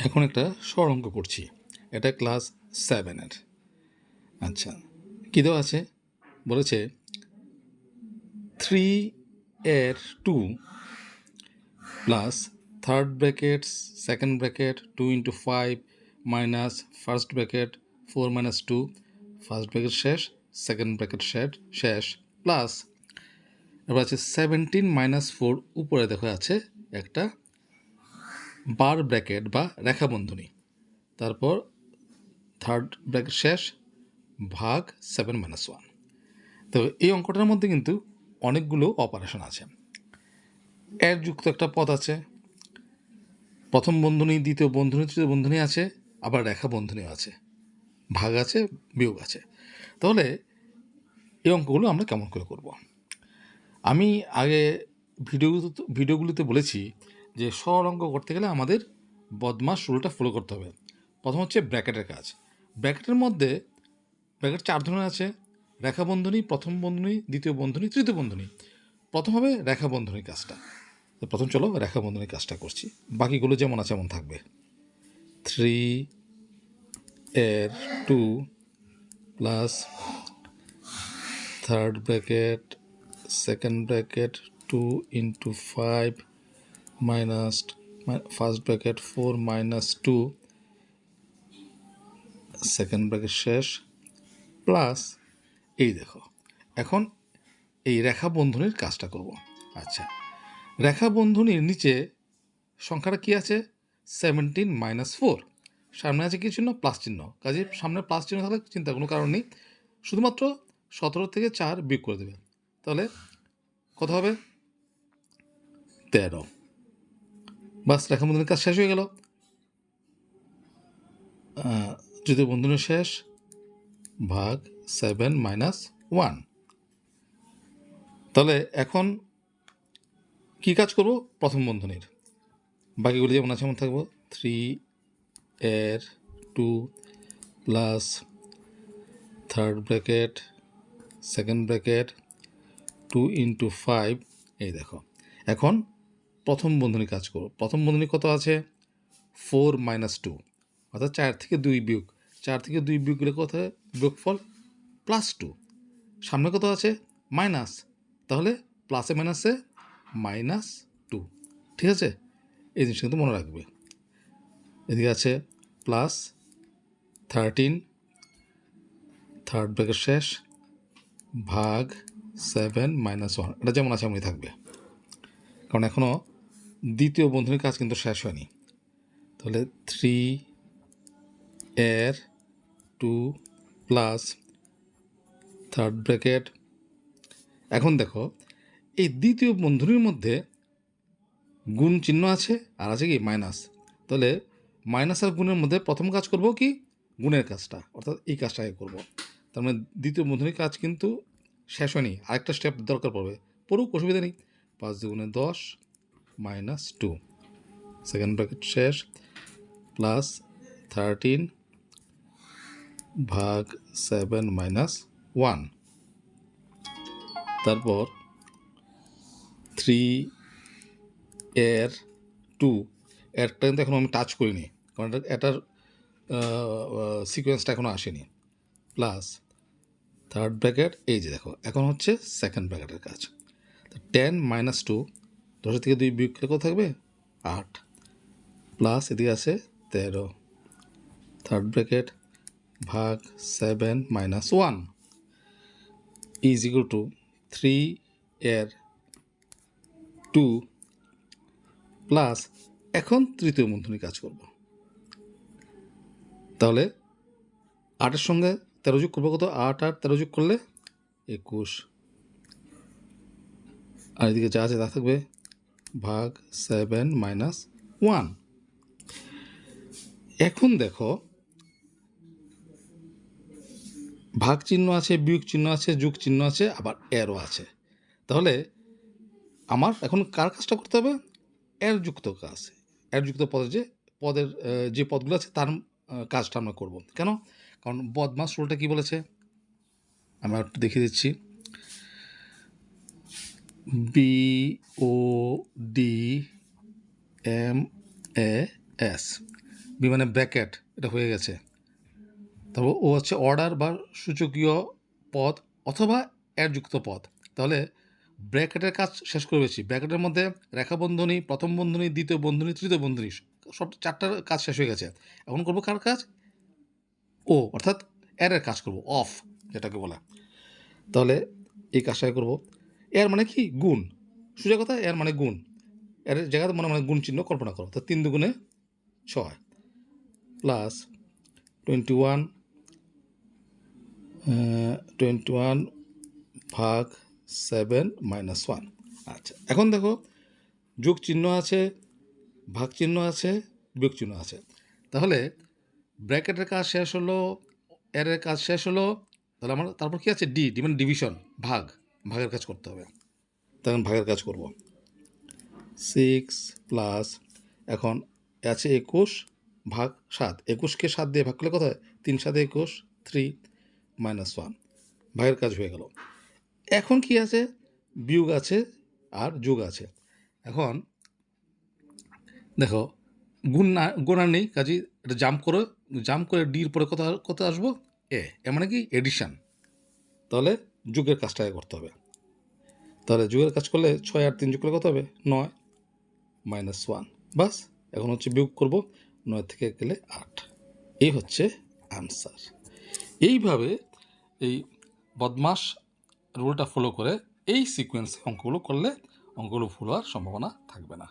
এখন একটা সরল অঙ্ক করছি, এটা ক্লাস 7-এর। আচ্ছা, কী দেওয়া আছে? বলেছে 3 plus third bracket second bracket 2 × 5 minus first bracket 4 - 2 first bracket শেষ, সেকেন্ড ব্র্যাকেট শেষ প্লাস এবার আছে 17 - 4 উপরে দেখা আছে একটা বার ব্র্যাকেট বা রেখা বন্ধনী, তারপর থার্ড ব্র্যাকেট শেষ ভাগ 7 - 1। তো এই অঙ্কটার মধ্যে কিন্তু অনেকগুলো অপারেশন আছে। এর যুক্ত একটা পদ আছে, প্রথম বন্ধনী, দ্বিতীয় বন্ধনী, তৃতীয় বন্ধনী আছে, আবার রেখা বন্ধনীও আছে, ভাগ আছে, বিয়োগ আছে। তাহলে এই অঙ্কগুলো আমরা কেমন করে করব? আমি আগে ভিডিওগুলোতে বলেছি যে সরল অঙ্ক করতে গেলে আমাদের বদমাস রুলটা ফলো করতে হবে। প্রথম হচ্ছে ব্র্যাকেটের কাজ। ব্র্যাকেটের মধ্যে ব্র্যাকেট 4 ধরনের আছে: রেখা বন্ধনী, প্রথম বন্ধনী, দ্বিতীয় বন্ধনী, তৃতীয় বন্ধনী। প্রথম হবে রেখা বন্ধনীর কাজটা। তো প্রথম চলো রেখা বন্ধনীর কাজটা করছি, বাকিগুলো যেমন আছে এমন থাকবে। 3 plus third bracket second bracket 2 × 5 minus first bracket 4 - 2 second bracket শেষ প্লাস এই দেখো। এখন এই রেখা বন্ধনীর কাজটা করব। আচ্ছা, রেখা বন্ধনীর নিচে সংখ্যাটা কি আছে? 17 - 4। সামনে আছে কি চিহ্ন? প্লাস চিহ্ন। কাজে সামনে প্লাস চিহ্ন থাকলে চিন্তার কোনো কারণ নেই, শুধুমাত্র 17 থেকে 4 বিয়োগ করে দেবে। তাহলে কত হবে? 13। বাস, রেখা বন্ধনীর কাজ শেষ হয়ে গেল। তৃতীয় বন্ধনীর শেষ ভাগ 7 - 1। তাহলে এখন কি কাজ করব? প্রথম বন্ধনীর বাকিগুলো যেমন আছে এমন থাকবো। 3 plus third bracket second bracket 2 × 5। এই দেখো, এখন প্রথম বন্ধনী কাজ করো। প্রথম বন্ধনী কত আছে? 4 - 2, অর্থাৎ 4 থেকে 2 বিয়োগ। 4 থেকে 2 বিয়োগ গেলে কত হয়? বিয়োগফল +2। সামনে কত আছে? মাইনাস, তাহলে প্লাসে মাইনাসে -2। ঠিক আছে, এই জিনিসটা কিন্তু মনে রাখবে। এদিকে আছে প্লাস 13 থার্ড ব্র্যাকেট শেষ ভাগ 7 - 1। এটা যেমন আছে এমনই থাকবে, কারণ এখনও দ্বিতীয় বন্ধনীর কাজ কিন্তু শেষ হয়নি। তাহলে 3 প্লাস থার্ড ব্র্যাকেট। এখন দেখো, এই দ্বিতীয় বন্ধনীর মধ্যে গুণ চিহ্ন আছে আর আছে কি মাইনাস। তাহলে মাইনাস আর গুণের মধ্যে প্রথম কাজ করব কি? গুণের কাজটা, অর্থাৎ এই কাজটা আগে করবো। তার মানে দ্বিতীয় বন্ধনীর কাজ কিন্তু শেষ হয়নি, আরেকটা স্টেপ দরকার পড়বে। পড়ুক, অসুবিধা নেই। 5 × 10 - 2 সেকেন্ড ব্র্যাকেট শেষ প্লাস 13 ভাগ 7 - 1। তারপর 3 এরটা কিন্তু এখন আমি টাচ করিনি, কারণ এটার সিকোয়েন্সটা এখনও আসেনি। প্লাস থার্ড ব্র্যাকেট, এই যে দেখো, এখন হচ্ছে সেকেন্ড ব্র্যাকেটের কাজ। 10 - 2, 10 থেকে 2 বিয়োগ কত থাকবে? 8 প্লাস এদিকে আছে 13 থার্ড ব্র্যাকেট ভাগ 7 - 1 ইজ ইকুয়াল টু 3 প্লাস এখন তৃতীয় বন্ধনী কাজ করব। তাহলে 8-এর সঙ্গে 13 যোগ করবো, কত? 8 আর 13 যোগ করলে 21, আর এদিকে যা আছে তা থাকবে ভাগ 7 - 1। এখন দেখো, ভাগ চিহ্ন আছে, বিয়োগ চিহ্ন আছে, যোগ চিহ্ন আছে, আবার এরও আছে। তাহলে আমার এখন কার কাজটা করতে হবে? এর যুক্ত কাজ। এর যুক্ত পদের যে পদগুলো আছে তার কাজটা আমরা করব। কেন? কারণ বদমাস রুলটা কী বলেছে আমি একটু দেখিয়ে দিচ্ছি। BODMAS, বি মানে ব্র্যাকেট, এটা হয়ে গেছে। তারপর ও হচ্ছে অর্ডার বা সূচকীয় পদ অথবা যুক্ত পদ। তাহলে ব্র্যাকেটের কাজ শেষ করে পেয়েছি। ব্র্যাকেটের মধ্যে রেখা বন্ধনী, প্রথম বন্ধনী, দ্বিতীয় বন্ধনী, তৃতীয় বন্ধনী, সব 4টার কাজ শেষ হয়ে গেছে। এখন করবো কার কাজ? ও অর্থাৎ এর কাজ করব, অফ যেটাকে বলে। তাহলে এই কাজটাকে করব। এর মানে কি? গুণ। সোজা কথা, এর মানে গুণ। এর জায়গাতে মনে মানে গুণ চিহ্ন কল্পনা করো। তো 3 দুগুণে 6 প্লাস 21 21 ভাগ 7 মাইনাস 1। আচ্ছা, এখন দেখো যোগ চিহ্ন আছে, ভাগ চিহ্ন আছে, বিয়োগ চিহ্ন আছে। তাহলে ব্র্যাকেটের কাজ শেষ হলো, এর কাজ শেষ হলো। তাহলে আমার তারপর কি আছে? ডি মানে ডিভিশন, ভাগ, ভাগের কাজ করতে হবে। তখন ভাগের কাজ করব। 6 প্লাস, এখন আছে 21 ভাগ 7। 21কে 7 দিয়ে ভাগ করলে কত হয়? 3 7 21, 3 মাইনাস 1। ভাগের কাজ হয়ে গেল। এখন কি আছে? বিয়োগ আছে আর যোগ আছে। এখন দেখো গুণ আর নেই, কাজেই এটা জাম্প করে ডির পরে কত আসবো? এ মানে কি? এডিশন। তাহলে যোগের কাজটাকে করতে হবে। তাহলে যোগের কাজ করলে 6 আর 3 যোগ করলে কত হবে? 9 মাইনাস 1। বাস, এখন হচ্ছে বিয়োগ করব। 9 থেকে গেলে 8। এই হচ্ছে আনসার। এইভাবে এই বদমাস রুলটা ফলো করে এই সিকোয়েন্সে অঙ্কগুলো করলে অঙ্কগুলো ভুল হওয়ার সম্ভাবনা থাকবে না।